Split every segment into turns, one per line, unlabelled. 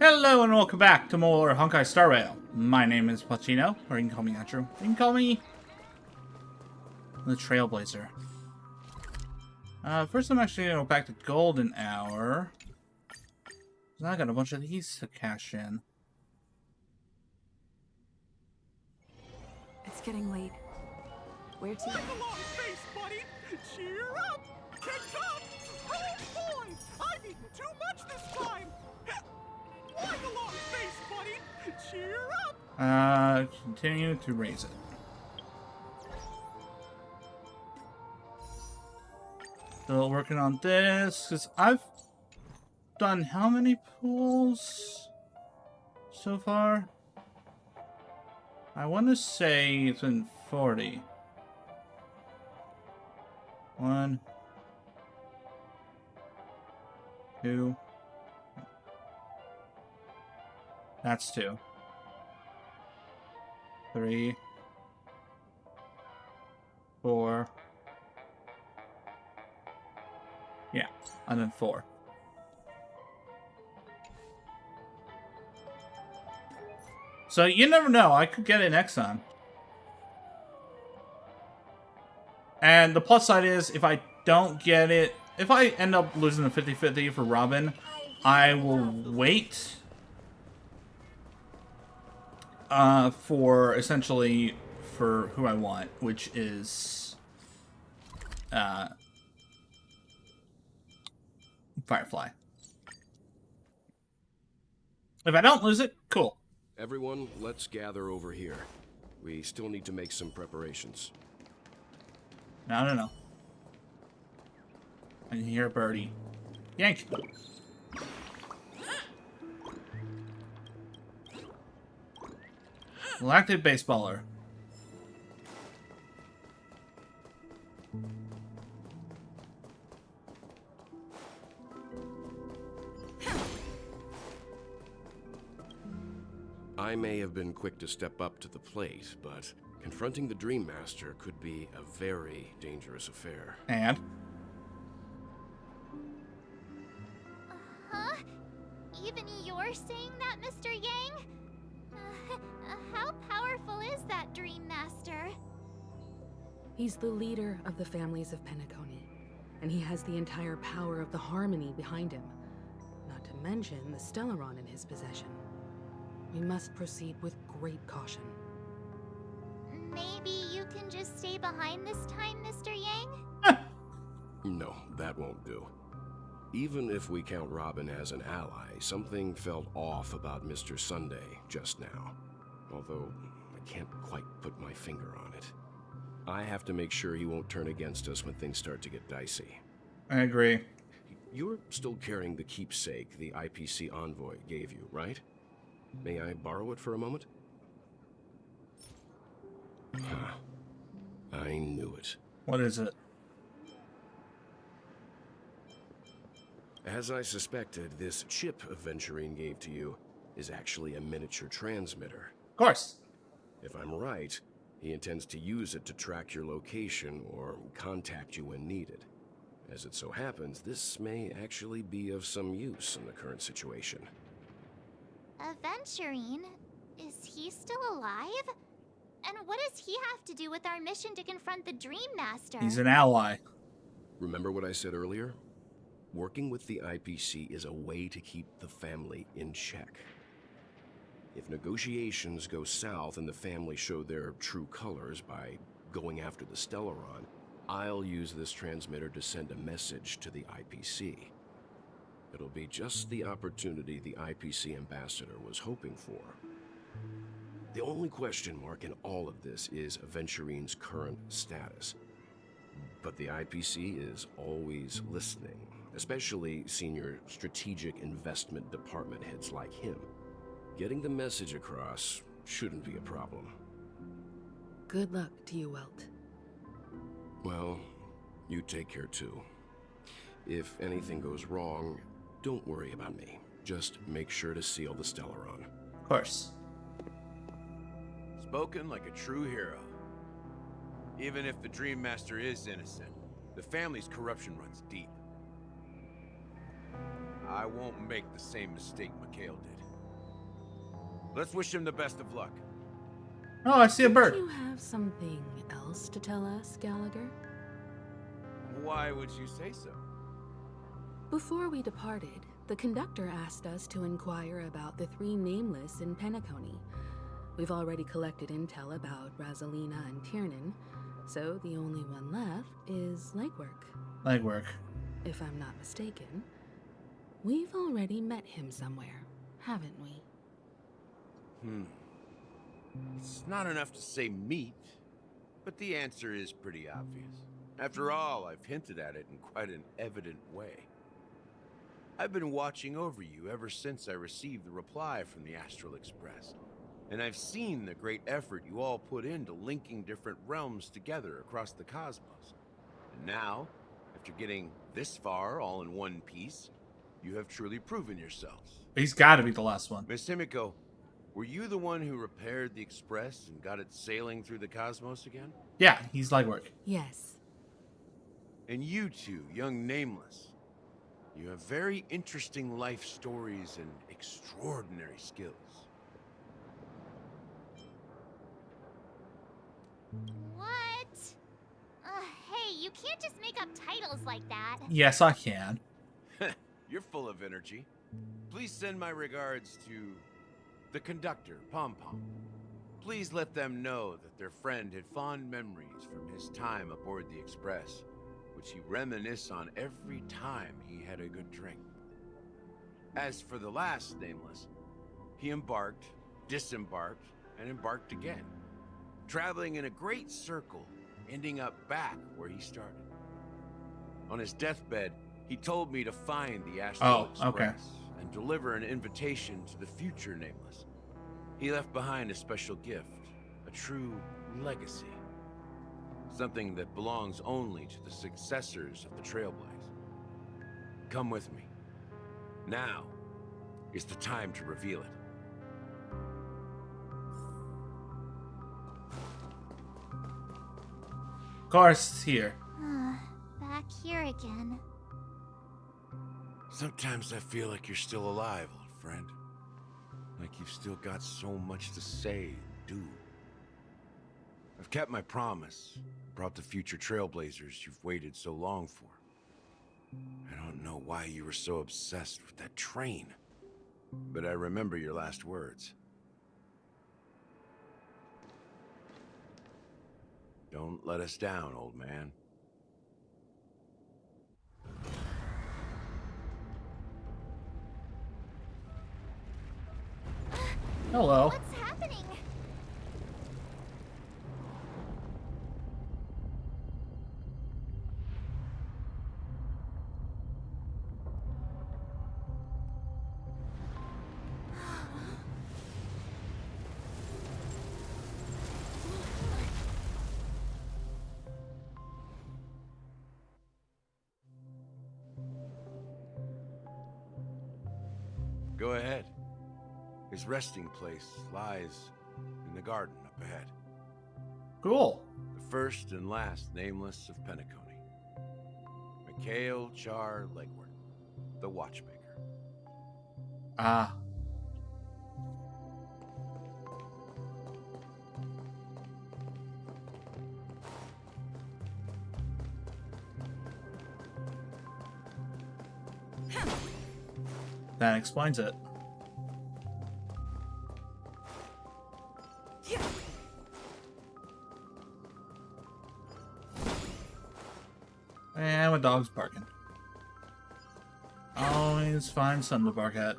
Hello and welcome back to more Honkai Star Rail. My name is Pacino, or you can call me Andrew. You can call me the Trailblazer. First I'm actually going to go back to Golden Hour. I got a bunch of these to cash in.
It's getting late. Where to?
Take a long face, buddy! Cheer up! Catch up! Oh boy! I've eaten too much this time! Why the long face, buddy? Cheer up!
Continue to raise it. Still working on this, because I've done how many pools so far? I want to say it's been 40. 1, 2. That's 2. 3. 4. Yeah, and then 4. So you never know, I could get an Exxon. And the plus side is, if I don't get it, if I end up losing the 50-50 for Robin, I will wait for essentially for who I want, which is Firefly. If I don't lose it, cool.
Everyone, let's gather over here. We still need to make some preparations.
No. I can hear a birdie. Yank! Lactate baseballer.
I may have been quick to step up to the plate, but confronting the Dream Master could be a very dangerous affair.
And?
Huh? Even you're saying that, Mr. Yang? How powerful is that Dream Master?
He's the leader of the families of Penacony, and he has the entire power of the Harmony behind him. Not to mention the Stellaron in his possession. We must proceed with great caution.
Maybe you can just stay behind this time, Mr. Yang?
No, that won't do. Even if we count Robin as an ally, something felt off about Mr. Sunday just now. Although, I can't quite put my finger on it. I have to make sure he won't turn against us when things start to get dicey.
I agree.
You're still carrying the keepsake the IPC envoy gave you, right? May I borrow it for a moment? I knew it.
What is it?
As I suspected, this chip Aventurine gave to you is actually a miniature transmitter.
Of course.
If I'm right, he intends to use it to track your location or contact you when needed. As it so happens, this may actually be of some use in the current situation.
Aventurine? Is he still alive? And what does he have to do with our mission to confront the Dream Master?
He's an ally.
Remember what I said earlier? Working with the IPC is a way to keep the family in check. If negotiations go south and the family show their true colors by going after the Stellaron, I'll use this transmitter to send a message to the IPC. It'll be just the opportunity the IPC ambassador was hoping for. The only question mark in all of this is Aventurine's current status. But the IPC is always listening, especially senior strategic investment department heads like him. Getting the message across shouldn't be a problem.
Good luck to you, Welt.
Well, you take care too. If anything goes wrong, don't worry about me. Just make sure to seal the Stellaron.
Of course.
Spoken like a true hero. Even if the Dream Master is innocent, the family's corruption runs deep. I won't make the same mistake Mikhail did. Let's wish him the best of luck.
Oh, I see a
Do
bird.
you have something else to tell us, Gallagher?
Why would you say so?
Before we departed, the conductor asked us to inquire about the three nameless in Penacony. We've already collected intel about Rosalina and Tiernan, so the only one left is legwork.
Legwork.
If I'm not mistaken, we've already met him somewhere, haven't we?
It's not enough to say meet, but the answer is pretty obvious. After all, I've hinted at it in quite an evident way. I've been watching over you ever since I received the reply from the Astral Express. And I've seen the great effort you all put into linking different realms together across the cosmos. And now, after getting this far all in one piece, you have truly proven yourselves.
He's got to be the last one.
Miss Himiko, were you the one who repaired the Express and got it sailing through the cosmos again?
Yeah, he's legwork.
Yes.
And you two, young Nameless, you have very interesting life stories and extraordinary skills.
What? Hey, you can't just make up titles like that.
Yes, I can.
You're full of energy. Please send my regards to the conductor, Pom Pom. Please let them know that their friend had fond memories from his time aboard the Express, which he reminisced on every time he had a good drink. As for the last Nameless, he embarked, disembarked, and embarked again, traveling in a great circle, ending up back where he started. On his deathbed, he told me to find the Astral Express and deliver an invitation to the future Nameless. He left behind a special gift, a true legacy. Something that belongs only to the successors of the Trailblaze. Come with me. Now is the time to reveal it.
Of course, it's here.
Back here again.
Sometimes I feel like you're still alive, old friend. Like you've still got so much to say and do. I've kept my promise, brought the future Trailblazers you've waited so long for. I don't know why you were so obsessed with that train, but I remember your last words. Don't let us down, old man.
Hello.
What's happening?
Go ahead. His resting place lies in the garden up ahead.
Cool.
The first and last Nameless of Penacony. Mikhail Char Legward, the Watchmaker.
Ah. That explains it. And my dog's barking. Always find something to bark at.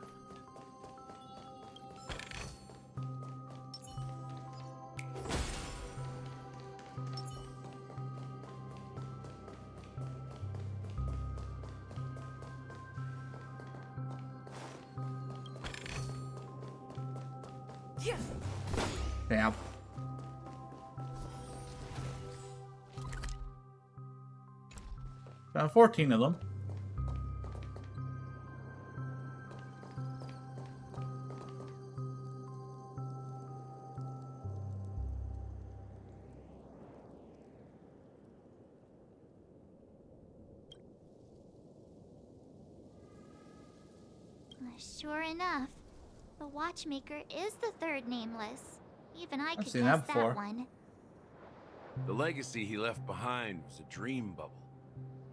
Damn. Found 14 of them.
Sure enough, The Watchmaker is the third nameless. Even I could
seen
guess
that before.
that one.
The legacy he left behind was a dream bubble.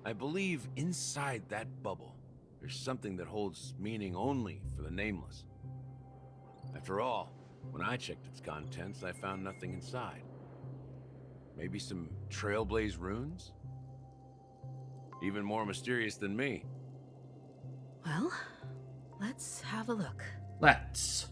I believe inside that bubble, there's something that holds meaning only for the nameless. After all, when I checked its contents, I found nothing inside. Maybe some Trailblaze runes? Even more mysterious than me.
Well, let's have a look.
Let's.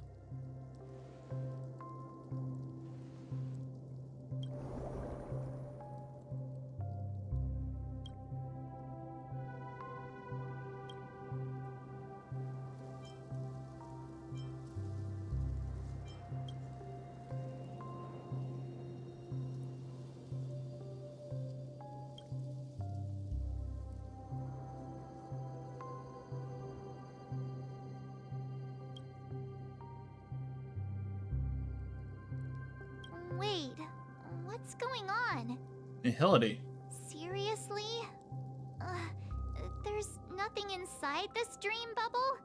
Wait, what's going on?
Nihility.
Seriously? There's nothing inside this dream bubble?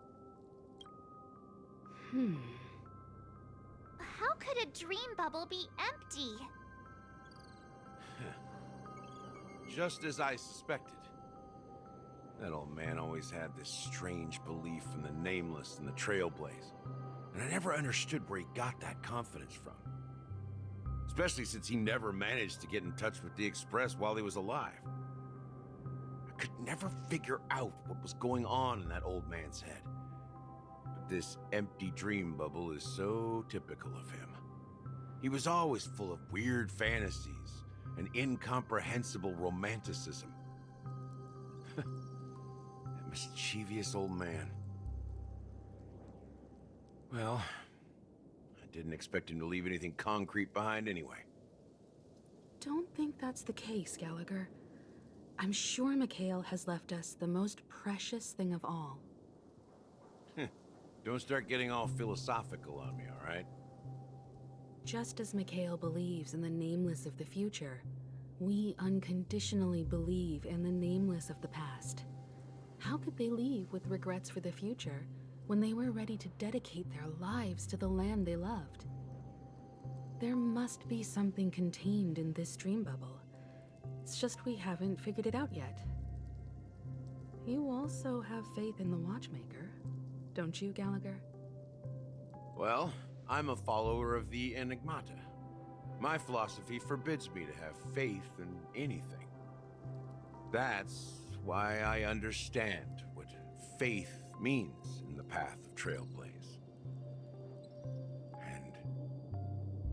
How could a dream bubble be empty?
Just as I suspected. That old man always had this strange belief in the nameless and the Trailblaze. And I never understood where he got that confidence from. Especially since he never managed to get in touch with the Express while he was alive. I could never figure out what was going on in that old man's head. But this empty dream bubble is so typical of him. He was always full of weird fantasies and incomprehensible romanticism. That mischievous old man. Well, I didn't expect him to leave anything concrete behind anyway.
Don't think that's the case, Gallagher. I'm sure Mikhail has left us the most precious thing of all.
Don't start getting all philosophical on me, all right?
Just as Mikhail believes in the nameless of the future, we unconditionally believe in the nameless of the past. How could they leave with regrets for the future when they were ready to dedicate their lives to the land they loved? There must be something contained in this dream bubble. It's just we haven't figured it out yet. You also have faith in the Watchmaker, don't you, Gallagher?
Well, I'm a follower of the Enigmata. My philosophy forbids me to have faith in anything. That's why I understand what faith means in the path of Trailblaze. And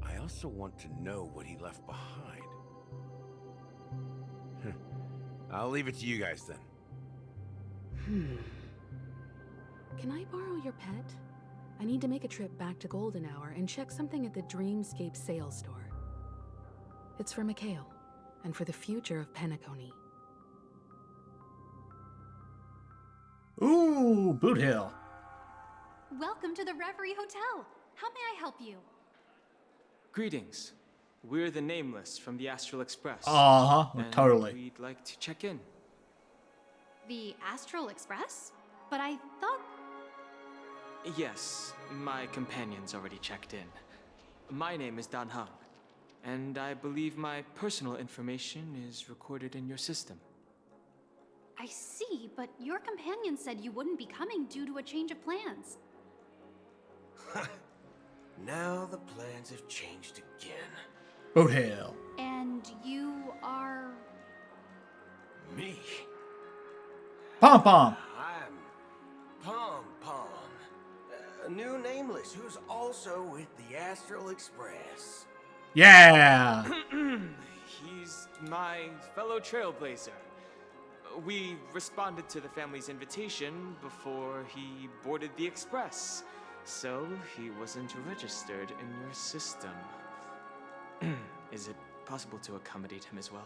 I also want to know what he left behind. I'll leave it to you guys then.
Can I borrow your pet? I need to make a trip back to Golden Hour and check something at the Dreamscape sales store. It's for Mikhail, and for the future of Penacony.
Ooh, Boot Hill.
Welcome to the Reverie Hotel. How may I help you?
Greetings. We're the Nameless from the Astral Express.
Uh-huh, totally.
We'd like to check in.
The Astral Express? But I thought...
Yes, my companion's already checked in. My name is Dan Hung, and I believe my personal information is recorded in your system.
I see, but your companion said you wouldn't be coming due to a change of plans.
Now the plans have changed again.
Boot Hill.
And you are...
Me?
Pom Pom.
I'm Pom Pom, a new nameless who's also with the Astral Express.
Yeah.
He's my fellow trailblazer. We responded to the family's invitation before he boarded the express, so he wasn't registered in your system. Is it possible to accommodate him as well?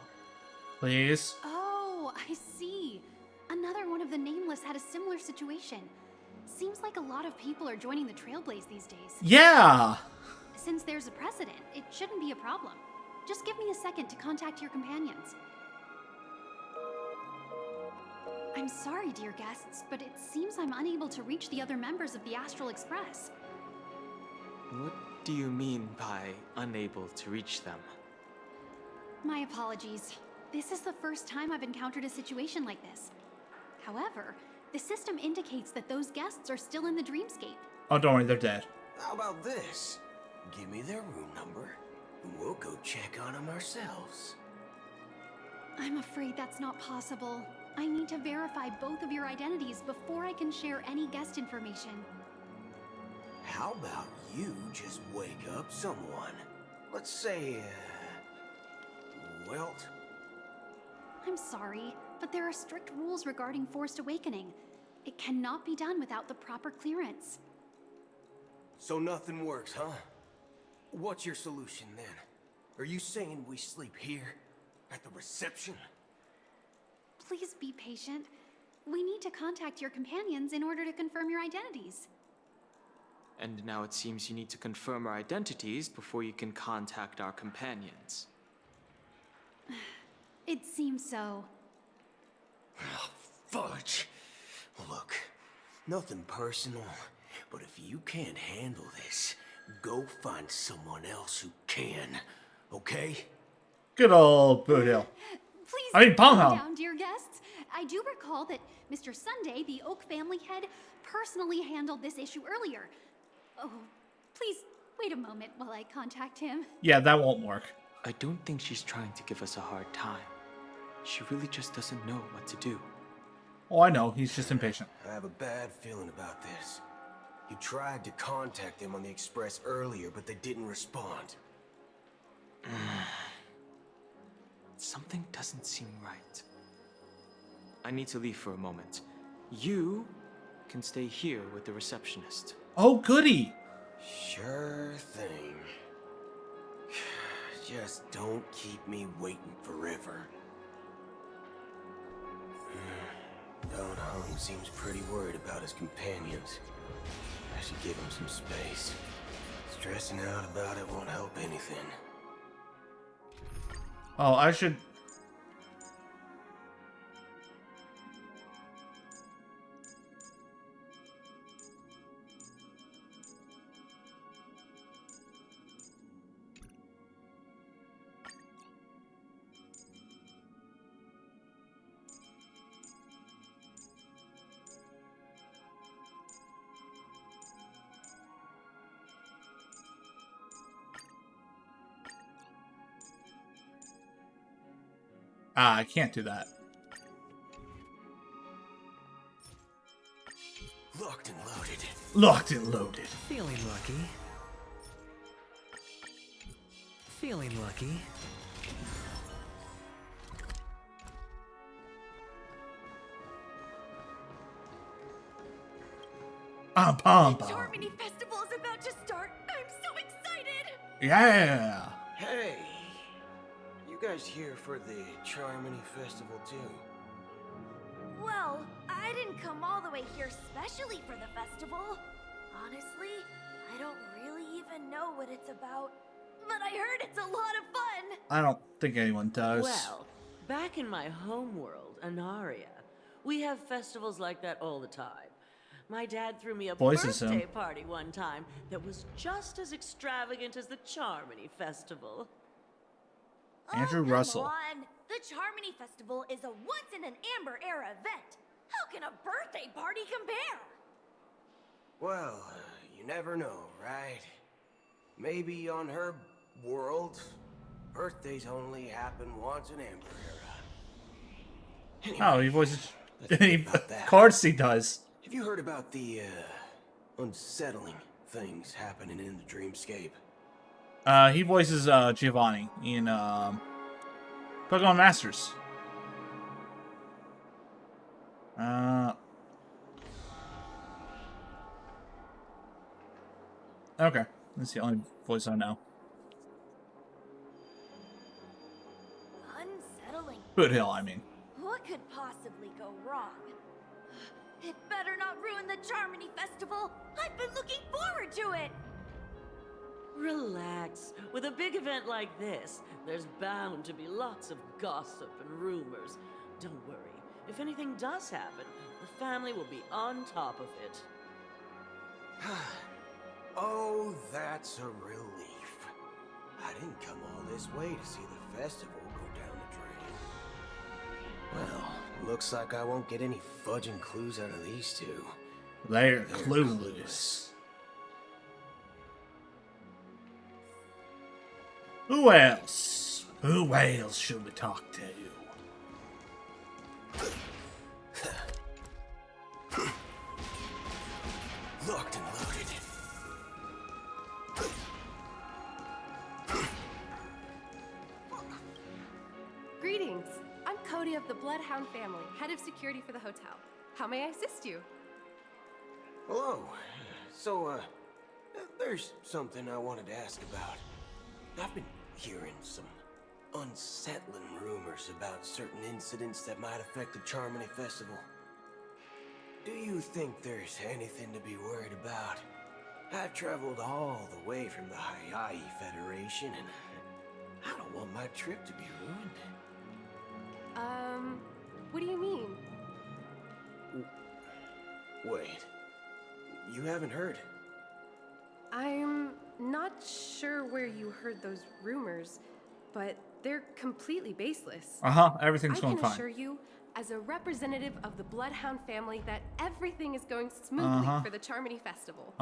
Please.
Oh, I see. Another one of the Nameless had a similar situation. Seems like a lot of people are joining the Trailblaze these days.
Yeah.
Since there's a precedent, it shouldn't be a problem. Just give me a second to contact your companions. I'm sorry, dear guests, but it seems I'm unable to reach the other members of the Astral Express.
What do you mean by unable to reach them?
My apologies. This is the first time I've encountered a situation like this. However, the system indicates that those guests are still in the dreamscape.
Oh, don't worry, they're dead.
How about this? Give me their room number, and we'll go check on them ourselves.
I'm afraid that's not possible. I need to verify both of your identities before I can share any guest information.
How about you just wake up someone? Let's say, Welt?
I'm sorry, but there are strict rules regarding forced awakening. It cannot be done without the proper clearance.
So nothing works, huh? What's your solution then? Are you saying we sleep here? At the reception?
Please be patient. We need to contact your companions in order to confirm your identities.
And now it seems you need to confirm our identities before you can contact our companions.
It seems so.
Oh, fudge. Look, nothing personal, but if you can't handle this, go find someone else who can, okay?
Good old Boot Hill.
Please
I mean,
calm
Palmhelm.
down, dear guests. I do recall that Mr. Sunday, the Oak family head, personally handled this issue earlier. Oh, please wait a moment while I contact him.
Yeah, that won't work.
I don't think she's trying to give us a hard time. She really just doesn't know what to do.
Oh, I know. He's just impatient.
I have a bad feeling about this. You tried to contact them on the Express earlier, but they didn't respond.
Something doesn't seem right. I need to leave for a moment. You can stay here with the receptionist.
Oh, goody.
Sure thing. Just don't keep me waiting forever. Don Hung seems pretty worried about his companions. I should give him some space. Stressing out about it won't help anything.
Oh, I should... I can't do that.
Locked and loaded.
Locked and loaded.
Feeling lucky. Feeling lucky.
Pom.
The Harmony Festival is about to start. I'm so excited.
Yeah.
Hey! You guys here for the Charmony Festival too?
Well, I didn't come all the way here specially for the festival. Honestly, I don't really even know what it's about. But I heard it's a lot of fun.
I don't think anyone does.
Well, back in my home world, Anaria, we have festivals like that all the time. My dad threw me a
Voices
birthday
him.
party one time that was just as extravagant as the Charmony Festival.
Andrew
Come
Russell.
on. The Charmony Festival is a once-in-an-amber era event. How can a birthday party compare?
Well, you never know, right? Maybe on her world, birthdays only happen once in Amber Era. Anyway,
Oh, he voices...
about that.
Cards he does.
Have you heard about the, unsettling things happening in the dreamscape?
He voices Giovanni in Pokemon Masters. Okay, that's the only voice I know.
Unsettling.
Boot Hill, I mean.
What could possibly go wrong? It better not ruin the Charmony Festival. I've been looking forward to it.
Relax. With a big event like this, there's bound to be lots of gossip and rumors. Don't worry. If anything does happen, the family will be on top of it.
Oh, that That's a relief. I didn't come all this way to see the festival go down the drain. Well, looks like I won't get any fudging clues out of these two.
They're clueless. Who else? Who else should we talk to?
Locked and loaded.
Greetings. I'm Cody of the Bloodhound family, head of security for the hotel. How may I assist you?
Hello. So, there's something I wanted to ask about. I've been hearing some unsettling rumors about certain incidents that might affect the Charmony Festival. Do you think there's anything to be worried about? I've traveled all the way from the Hawaii Federation, and I don't want my trip to be ruined.
What do you mean?
Wait. You haven't heard?
I'm not sure where you heard those rumors, but they're completely baseless.
Everything's going
I
fine.
can assure you, as a representative of the Bloodhound family, that everything is going smoothly for the Charmony Festival.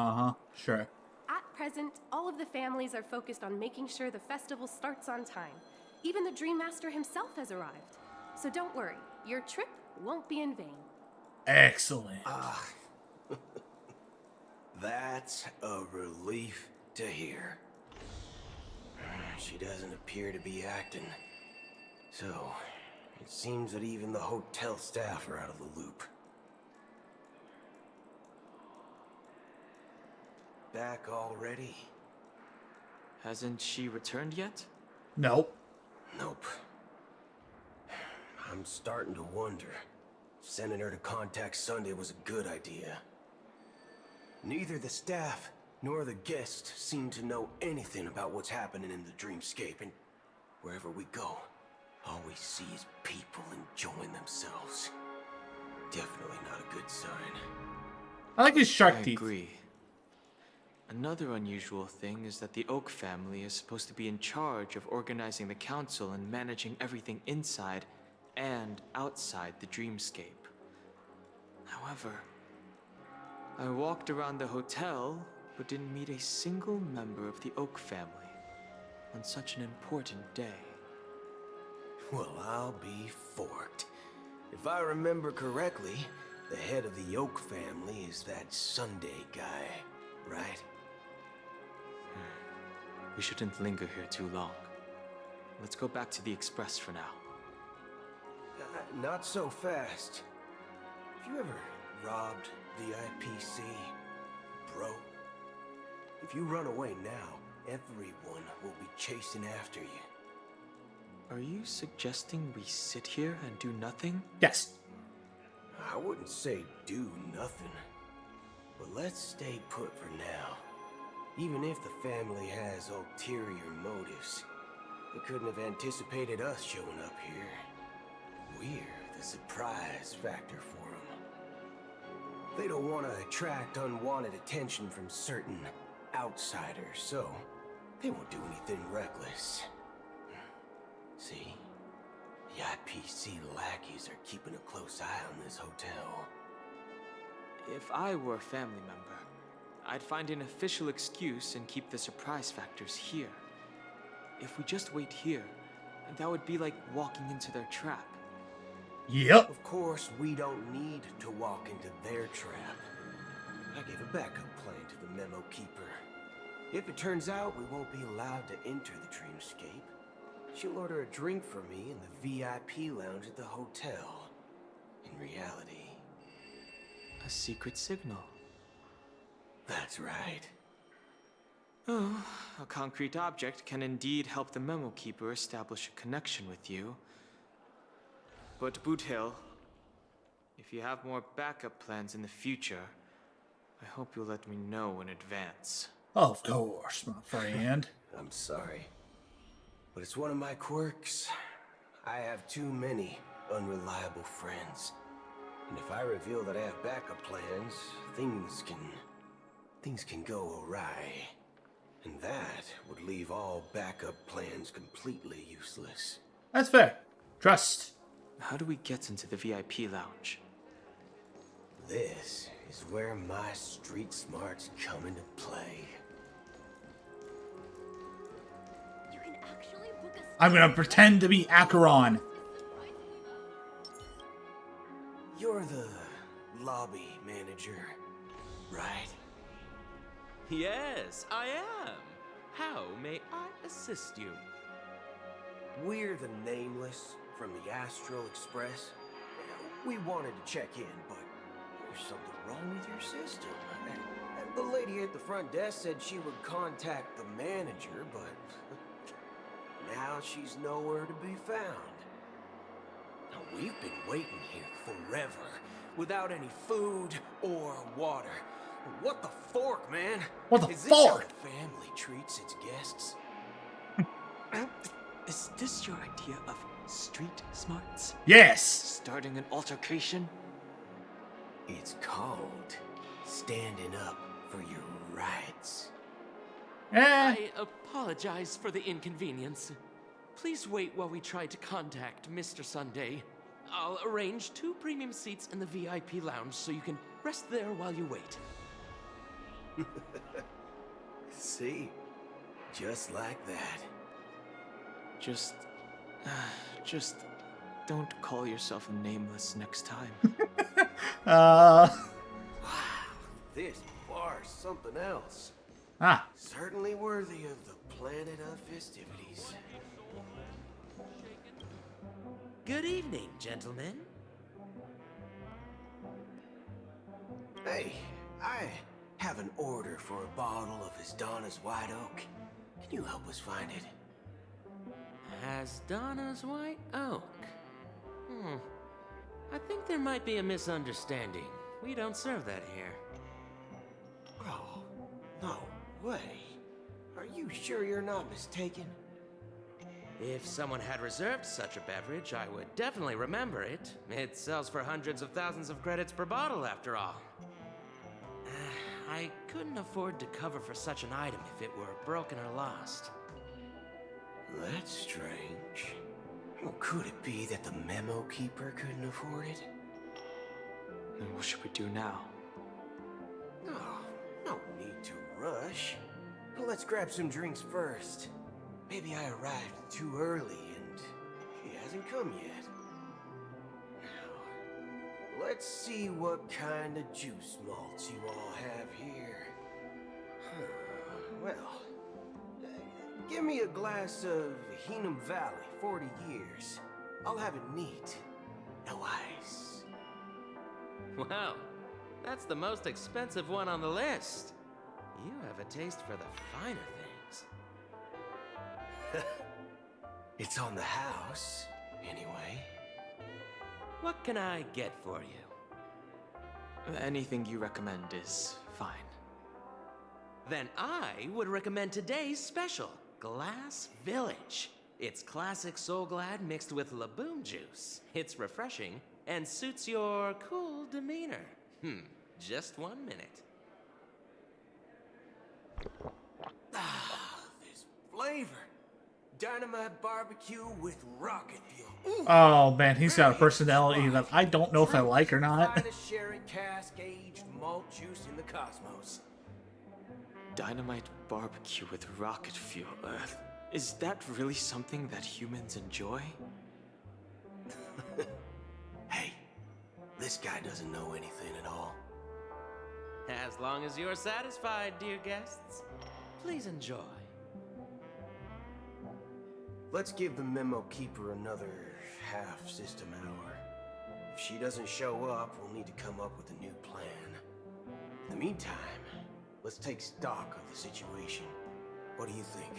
Sure.
At present, all of the families are focused on making sure the festival starts on time. Even the Dream Master himself has arrived. So don't worry, your trip won't be in vain.
Excellent.
That's a relief to hear. She doesn't appear to be acting. So, it seems that even the hotel staff are out of the loop. Back already?
Hasn't she returned yet?
Nope.
Nope. I'm starting to wonder. Sending her to contact Sunday was a good idea. Neither the staff nor the guests seem to know anything about what's happening in the dreamscape, and wherever we go, all we see is people enjoying themselves. Definitely not a good sign.
I like his shark
I
teeth.
agree. Another unusual thing is that the Oak family is supposed to be in charge of organizing the council and managing everything inside and outside the dreamscape. However, I walked around the hotel, but didn't meet a single member of the Oak family on such an important day.
Well, I'll be forked. If I remember correctly, the head of the Oak family is that Sunday guy, right?
We shouldn't linger here too long. Let's go back to the Express for now.
Not so fast. Have you ever robbed the IPC, bro? If you run away now, everyone will be chasing after you.
Are you suggesting we sit here and do nothing?
Yes.
I wouldn't say do nothing, but let's stay put for now. Even if the family has ulterior motives, they couldn't have anticipated us showing up here. We're the surprise factor for them. They don't want to attract unwanted attention from certain outsiders, so they won't do anything reckless. See? The IPC lackeys are keeping a close eye on this hotel.
If I were a family member, I'd find an official excuse and keep the surprise factors here. If we just wait here, that would be like walking into their trap.
Yep.
Of course, we don't need to walk into their trap. I gave a backup plan to the memo keeper. If it turns out we won't be allowed to enter the dreamscape, she'll order a drink for me in the VIP lounge at the hotel. In reality,
A secret signal.
that's right.
Oh, a concrete object can indeed help the memo keeper establish a connection with you. But Boot Hill, if you have more backup plans in the future, I hope you'll let me know in advance.
Of course, my friend.
I'm sorry, but it's one of my quirks. I have too many unreliable friends. And if I reveal that I have backup plans, things can go awry. And that would leave all backup plans completely useless.
That's fair. Trust.
How do we get into the VIP lounge?
This is where my street smarts come into play.
You can actually book a
I'm gonna pretend to be Acheron.
You're the lobby manager, right?
Yes, I am. How may I assist you?
We're the Nameless from the Astral Express. We wanted to check in, but there's something wrong with your system. And the lady at the front desk said she would contact the manager, but now she's nowhere to be found. Now, we've been waiting here forever, without any food or water. What the fork, man?
What the
Is this how
fork?
the family treats its guests?
Is this your idea of street smarts?
Yes.
Starting an altercation?
It's called standing up for your rights.
I apologize for the inconvenience. Please wait while we try to contact Mr. Sunday. I'll arrange 2 premium seats in the VIP lounge so you can rest there while you wait.
See? Just like that.
Just don't call yourself Nameless next time.
Wow, this bar's something else.
Ah.
Certainly worthy of the planet of festivities.
Good evening, gentlemen.
Hey, I have an order for a bottle of Asdana's White Oak. Can you help us find it?
Asdana's White Oak. I think there might be a misunderstanding. We don't serve that here.
Oh, no way. Are you sure you're not mistaken?
If someone had reserved such a beverage, I would definitely remember it. It sells for hundreds of thousands of credits per bottle, after all. I couldn't afford to cover for such an item if it were broken or lost.
That's strange. Well, could it be that the memo keeper couldn't afford it?
Then what should we do now?
Oh, no need to rush. Let's grab some drinks first. Maybe I arrived too early and he hasn't come yet. Now, let's see what kind of juice malts you all have here. Well, give me a glass of Heenum Valley, 40 years. I'll have it neat. No ice.
Wow, that's the most expensive one on the list. You have a taste for the finer things.
It's on the house, anyway.
What can I get for you?
Anything you recommend is fine.
Then I would recommend today's special, Glass Village. It's classic Soul Glad mixed with Laboon juice. It's refreshing and suits your cool demeanor. Just 1 minute.
Ah, this flavor. Dynamite barbecue with rocket fuel.
Oh man, he's got a personality that I don't know if I like or not.
Finest sherry cask aged malt juice in the cosmos.
Dynamite barbecue with rocket fuel. Is that really something that humans enjoy?
Hey, this guy doesn't know anything at all.
As long as you're satisfied, dear guests, please enjoy.
Let's give the memo keeper another half system hour. If she doesn't show up, we'll need to come up with a new plan. In the meantime, let's take stock of the situation. What do you think?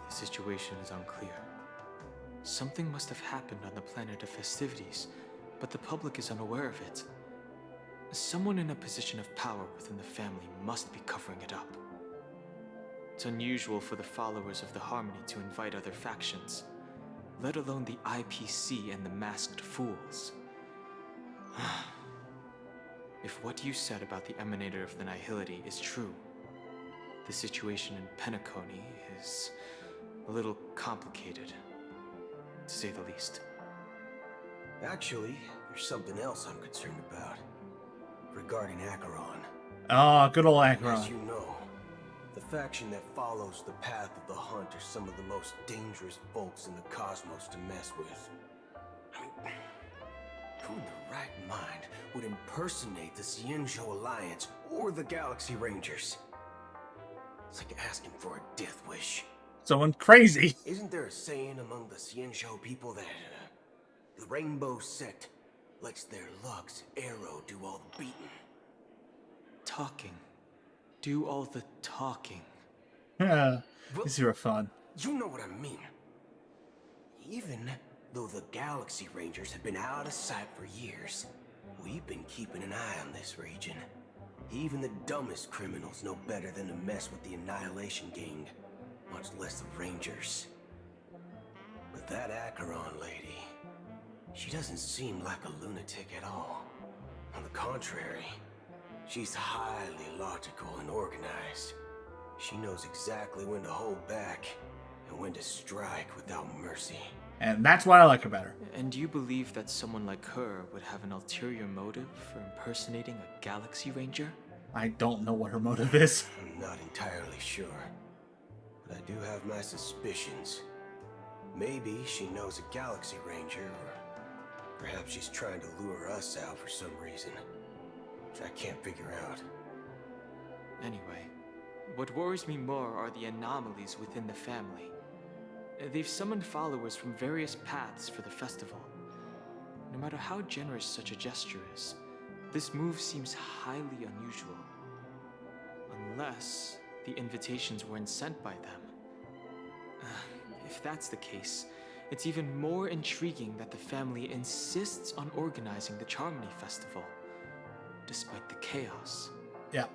The situation is unclear. Something must have happened on the planet of festivities, but the public is unaware of it. Someone in a position of power within the family must be covering it up. It's unusual for the followers of the Harmony to invite other factions, let alone the IPC and the Masked Fools. If what you said about the Emanator of the Nihility is true, The situation in Penacony is a little complicated, to say the least.
Actually, there's something else I'm concerned about. Regarding Acheron.
Ah, good old
As
Acheron.
you know, the faction that follows the path of the hunt are some of the most dangerous folks in the cosmos to mess with. I mean, who in their right mind would impersonate the Cienjo Alliance or the Galaxy Rangers? It's like asking for a death wish.
Someone crazy.
Isn't there a saying among the Cienjo people that the Rainbow Sect lets their Lux arrow do all the beating?
Talking. Do all the talking.
Yeah, these are fun.
You know what I mean. Even though the Galaxy Rangers have been out of sight for years, we've been keeping an eye on this region. Even the dumbest criminals know better than to mess with the Annihilation Gang, much less the Rangers. But that Acheron lady, she doesn't seem like a lunatic at all. On the contrary, she's highly logical and organized. She knows exactly when to hold back and when to strike without mercy.
And that's what I like about her.
And you believe that someone like her would have an ulterior motive for impersonating a Galaxy Ranger?
I don't know what her motive is.
I'm not entirely sure, but I do have my suspicions. Maybe she knows a Galaxy Ranger, or perhaps she's trying to lure us out for some reason, which I can't figure out.
Anyway, what worries me more are the anomalies within the family. They've summoned followers from various paths for the festival. No matter how generous such a gesture is, this move seems highly unusual. Unless the invitations weren't sent by them. If that's the case, it's even more intriguing that the family insists on organizing the Charmony Festival, despite the chaos.
Yeah,